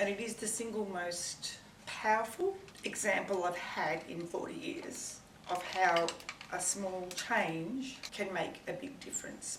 And it is the single most powerful example I've had in 40 years of how a small change can make a big difference.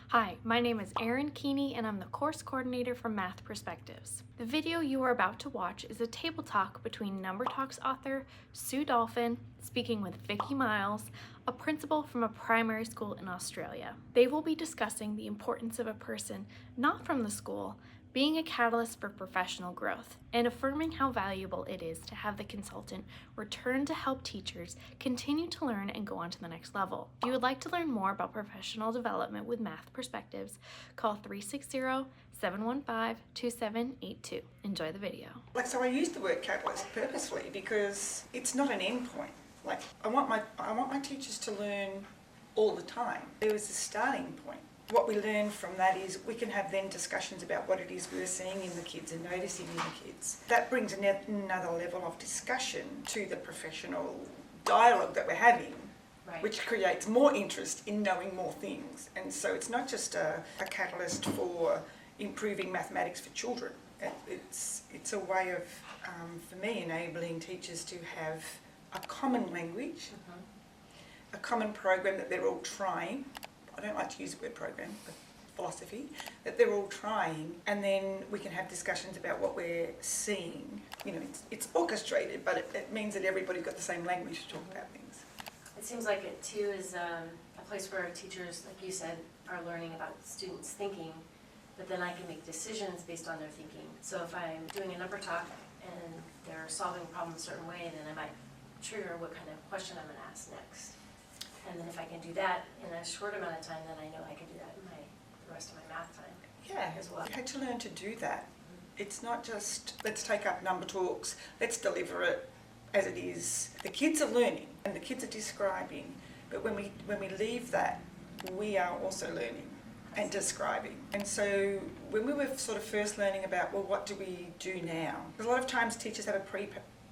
Hi, my name is Erin Keeney and I'm the course coordinator for Math Perspectives. The video you are about to watch is a table talk between Number Talks author Sue Dolphin speaking with Vicki Miles, a principal from a primary school in Australia. They will be discussing the importance of a person not from the school being a catalyst for professional growth, and affirming how valuable it is to have the consultant return to help teachers continue to learn and go on to the next level. If you would like to learn more about professional development with Math Perspectives, call 360-715-2782. Enjoy the video. So I use the word catalyst purposely because it's not an end point. I want my teachers to learn all the time. There was a starting point. What we learn from that is we can have then discussions about what it is we're seeing in the kids and noticing in the kids. That brings another level of discussion to the professional dialogue that we're having, right, which creates more interest in knowing more things. And so it's not just a catalyst for improving mathematics for children. It's a way of, for me, enabling teachers to have a common language, a common program that they're all trying. I don't like to use the word program, but philosophy, that they're all trying, and then we can have discussions about what we're seeing. You know, it's orchestrated, but it means that everybody got the same language to talk about things. It seems like it too is a place where teachers, like you said, are learning about students' thinking, but then I can make decisions based on their thinking. So if I'm doing a number talk and they're solving a problem a certain way, then I might trigger what kind of question I'm going to ask next. And then if I can do that in a short amount of time, then I know I can do that in the rest of my math time. Yeah, as well. You had to learn to do that. It's not just, let's take up number talks, let's deliver it as it is. The kids are learning and the kids are describing, but when we leave that, we are also learning and describing. And so when we were sort of first learning about, well, what do we do now? A lot of times teachers have a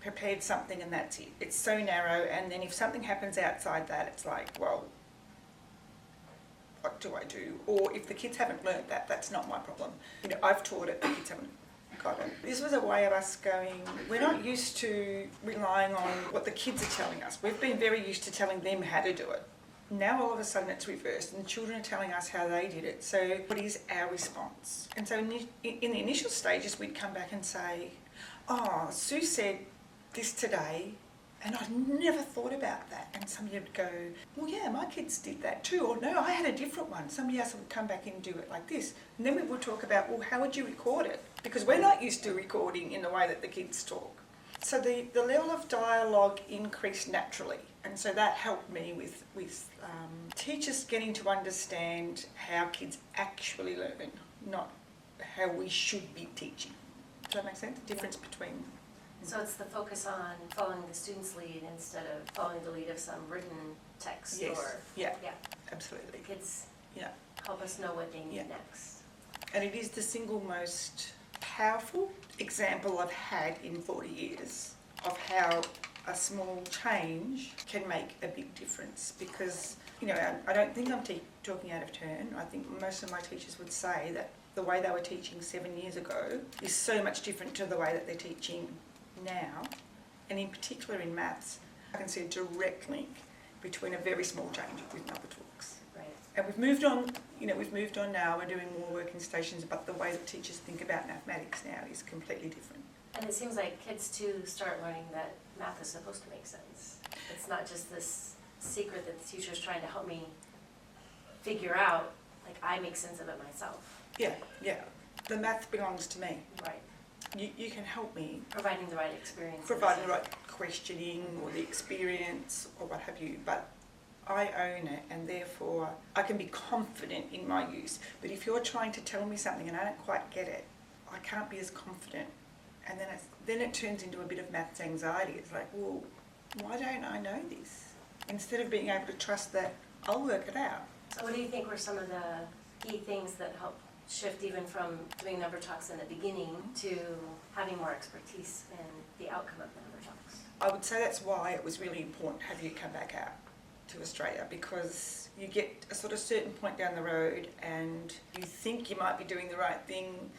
prepared something and that's it. It's so narrow, and then if something happens outside that, it's like, well, what do I do? Or if the kids haven't learnt that, that's not my problem. You know, I've taught it, the kids haven't got it. This was a way of us going, we're not used to relying on what the kids are telling us. We've been very used to telling them how to do it. Now all of a sudden it's reversed and the children are telling us how they did it. So what is our response? And so in the initial stages, we'd come back and say, oh, Sue said this today, and I'd never thought about that. And somebody would go, well, yeah, my kids did that too. Or no, I had a different one. Somebody else would come back and do it like this. And then we would talk about, well, how would you record it? Because we're not used to recording in the way that the kids talk. So the level of dialogue increased naturally. And so that helped me with teachers getting to understand how kids actually learn, not how we should be teaching. Does that make sense? The difference between... So it's the focus on following the student's lead instead of following the lead of some written text. Yes. Or yeah, absolutely. The kids yeah. help us know what they need next. And it is the single most powerful example I've had in 40 years of how a small change can make a big difference. Because, you know, I don't think I'm talking out of turn. I think most of my teachers would say that the way they were teaching 7 years ago is so much different to the way that they're teaching now, and in particular in maths, I can see a direct link between a very small change with number talks. Right. And we've moved on, you know, now, we're doing more working stations, but the way that teachers think about mathematics now is completely different. And it seems like kids too start learning that math is supposed to make sense. It's not just this secret that the teacher's trying to help me figure out, like I make sense of it myself. Yeah. The math belongs to me. Right. You can help me. Providing the right experience. Providing the right questioning or the experience or what have you, but I own it and therefore I can be confident in my use. But if you're trying to tell me something and I don't quite get it, I can't be as confident. And then it turns into a bit of maths anxiety. It's like, well, why don't I know this? Instead of being able to trust that I'll work it out. So what do you think were some of the key things that helped shift even from doing number talks in the beginning to having more expertise in the outcome of number talks? I would say that's why it was really important to have you come back out to Australia, because you get a sort of certain point down the road and you think you might be doing the right thing,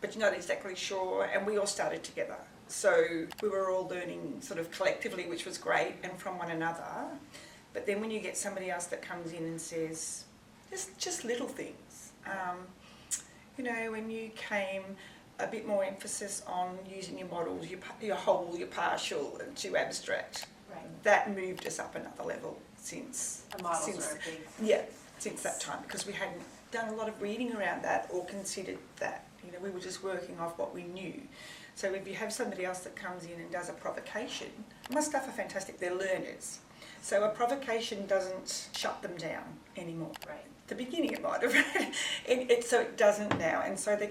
but you're not exactly sure, and we all started together. So we were all learning sort of collectively, which was great, and from one another. But then when you get somebody else that comes in and says, just little things, you know, when you came, a bit more emphasis on using your models, your whole, your partial, and to abstract. Right. That moved us up another level since The models are a big... Yeah, since that time, because we hadn't done a lot of reading around that or considered that. You know, we were just working off what we knew. So if you have somebody else that comes in and does a provocation, my staff are fantastic, they're learners. So a provocation doesn't shut them down anymore. Right. At the beginning it might have, so it doesn't now. And so they're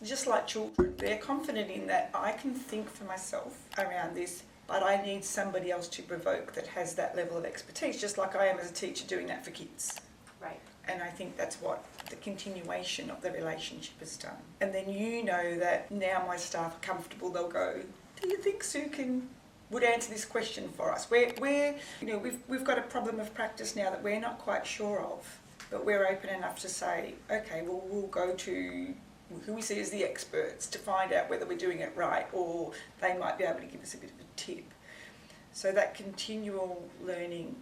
just like children, they're confident in that I can think for myself around this, but I need somebody else to provoke that has that level of expertise, just like I am as a teacher doing that for kids. Right. And I think that's what the continuation of the relationship has done. And then you know that now my staff are comfortable, they'll go, do you think Sue would answer this question for us? We're you know, we've got a problem of practice now that we're not quite sure of, but we're open enough to say, okay, well, we'll go to who we see as the experts to find out whether we're doing it right, or they might be able to give us a bit of a tip. So that continual learning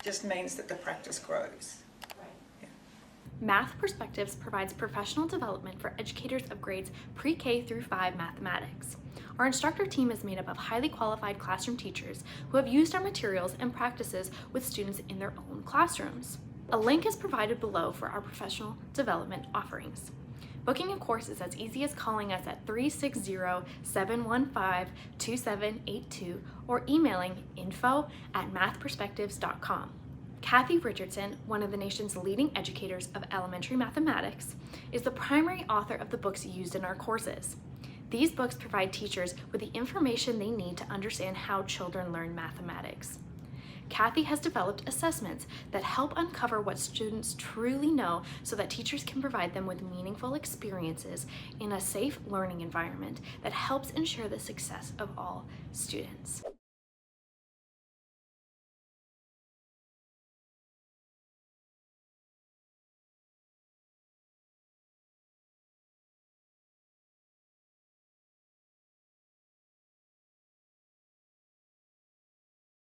just means that the practice grows. Math Perspectives provides professional development for educators of grades pre-K through 5 mathematics. Our instructor team is made up of highly qualified classroom teachers who have used our materials and practices with students in their own classrooms. A link is provided below for our professional development offerings. Booking a course is as easy as calling us at 360-715-2782 or emailing info@mathperspectives.com. Kathy Richardson, one of the nation's leading educators of elementary mathematics, is the primary author of the books used in our courses. These books provide teachers with the information they need to understand how children learn mathematics. Kathy has developed assessments that help uncover what students truly know so that teachers can provide them with meaningful experiences in a safe learning environment that helps ensure the success of all students.